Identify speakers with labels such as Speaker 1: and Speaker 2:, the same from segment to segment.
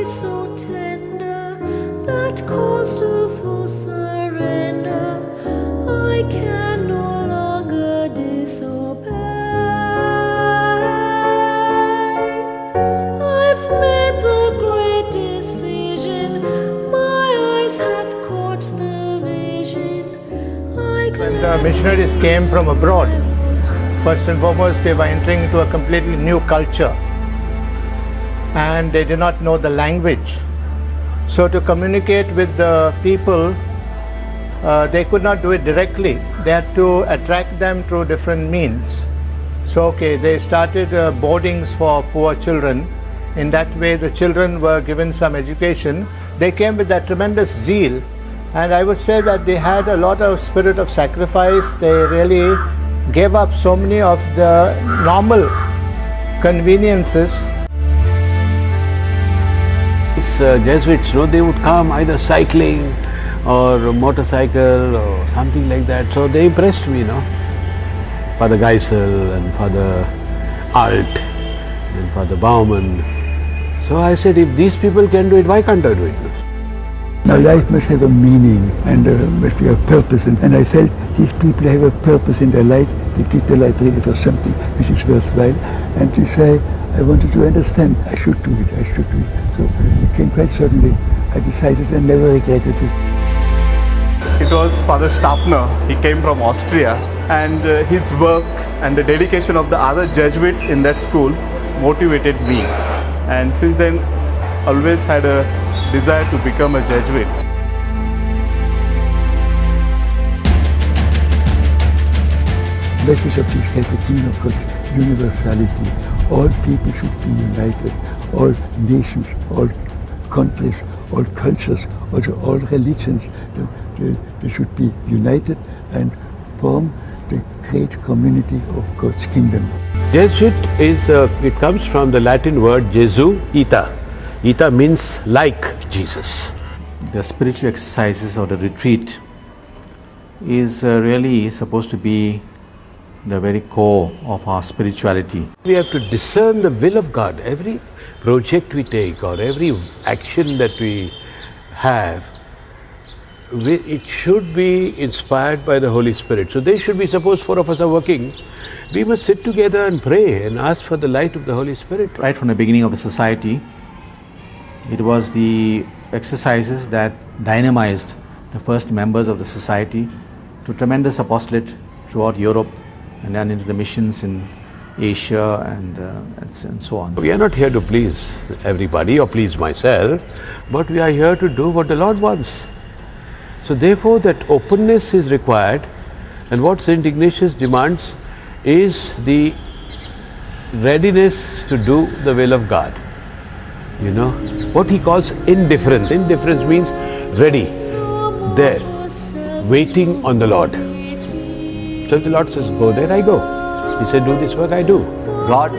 Speaker 1: voice so tender that calls to full surrender. I can no longer disobey. I've made the great decision. My eyes have caught the vision.
Speaker 2: When the missionaries came from abroad, first and foremost, they were entering into a completely new culture and they did not know the language. So to communicate with the people, they could not do it directly. They had to attract them through different means. So they started boardings for poor children. In that way, the children were given some education. They came with that tremendous zeal, and I would say that they had a lot of spirit of sacrifice. They really gave up so many of the normal conveniences.
Speaker 3: These Jesuits, they would come either cycling or motorcycle or something like that. So they impressed me, Father Geisel and Father Alt and Father Baumann. So I said, if these people can do it, why can't I do it?
Speaker 4: Now life must have a meaning and must be a purpose, and I felt these people have a purpose in their life. They keep their life really for something which is worthwhile, and to say, I wanted to understand, I should do it. So it came quite suddenly. I decided and never regretted it.
Speaker 5: It was Father Stapner. He came from Austria, and his work and the dedication of the other Jesuits in that school motivated me, and since then always had a desire to become a Jesuit.
Speaker 4: Message of this has the kingdom of God, universality. All people should be united. All nations, all countries, all cultures, also all religions, they should be united and form the great community of God's kingdom.
Speaker 3: Jesuit it comes from the Latin word Jesu ita. Ita means like Jesus.
Speaker 6: The spiritual exercises or the retreat is really supposed to be the very core of our spirituality.
Speaker 3: We have to discern the will of God. Every project we take or every action that we have, it should be inspired by the Holy Spirit. So they should be, suppose 4 of us are working, we must sit together and pray and ask for the light of the Holy Spirit.
Speaker 6: Right from the beginning of the society, it was the exercises that dynamized the first members of the society to tremendous apostolate throughout Europe and then into the missions in Asia and so on.
Speaker 3: We are not here to please everybody or please myself, but we are here to do what the Lord wants. So therefore that openness is required, and what St. Ignatius demands is the readiness to do the will of God. What he calls indifference. Indifference means ready, there, waiting on the Lord. So if the Lord says, go there, I go. He said, do this work, I do.
Speaker 7: God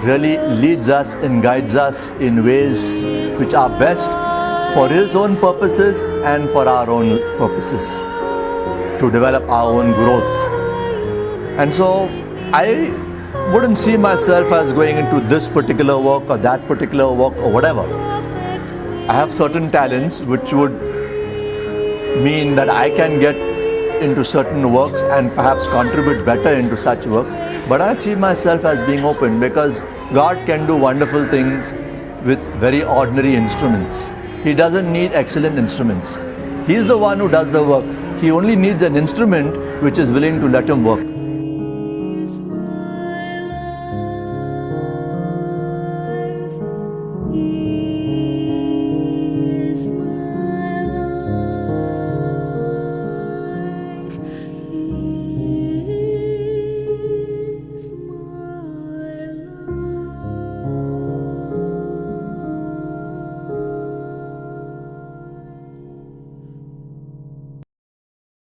Speaker 7: really leads us and guides us in ways which are best for His own purposes and for our own purposes, to develop our own growth. And so I wouldn't see myself as going into this particular work or that particular work or whatever. I have certain talents which would mean that I can get into certain works and perhaps contribute better into such works. But I see myself as being open, because God can do wonderful things with very ordinary instruments. He doesn't need excellent instruments. He is the one who does the work. He only needs an instrument which is willing to let Him work.